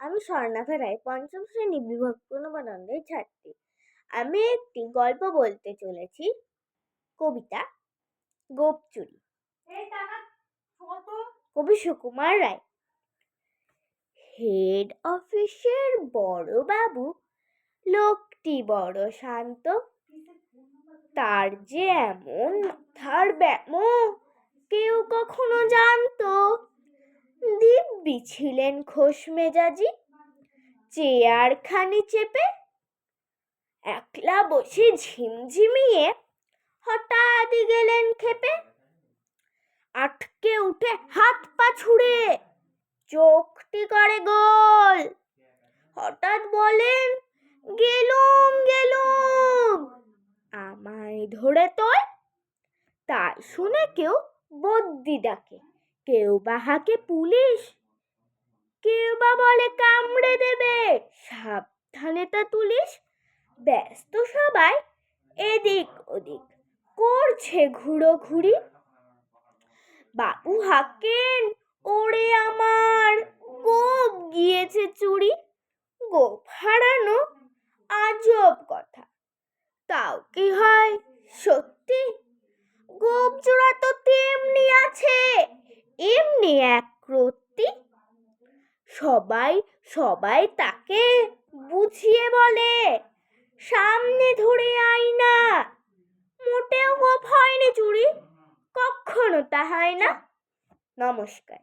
আমি স্বর্ণাভা রায়, পঞ্চম শ্রেণী বিভক্ত প্রণবানন্দের ছাত্রী। আমি একটি গল্প বলতে চলেছি, কবিতা গোপচুরি। কবি সুকুমার রায়। হেড অফিসের বড় বাবু লোকটি বড় শান্ত, তার যে এমন মাথার ব্যামো কেউ কখনো জানতো। দিব্যি ছিলেন খোশ মেজাজি, চেয়ার খানি চেপে একলা বসে ঝিমঝিমিয়ে হঠাৎই গেলেন খেপে। আটকে উঠে হাত পা ছুড়ে চোখটি করে গোল, হঠাৎ বলেন, গেলুম গেলুম, আমায় ধরে তোল। তাই শুনে কেউ বদ্যি ডাকে, কেউ বা হাঁকে পুলিশ, কেউ বা বলে কামড়ে দেবে, সাবধানে তা তুলিস। ব্যস্ত সবাই এদিক ওদিক করছে ঘুরোঘুরি। বাবু হাঁকেন, ওরে আমার গোপ গিয়েছে চুরি। গোপ হারানো আজব কথা, তাও কি হয় সত্যি? গোপ জোড়া তো তেমনি আছে, এমনি এক রত্তি। সবাই সবাই তাকে বুঝিয়ে বলে, সামনে ধরে আয়না, মোটেও গোপ হয়নি চুরি, কখনো তা হয় না। নমস্কার।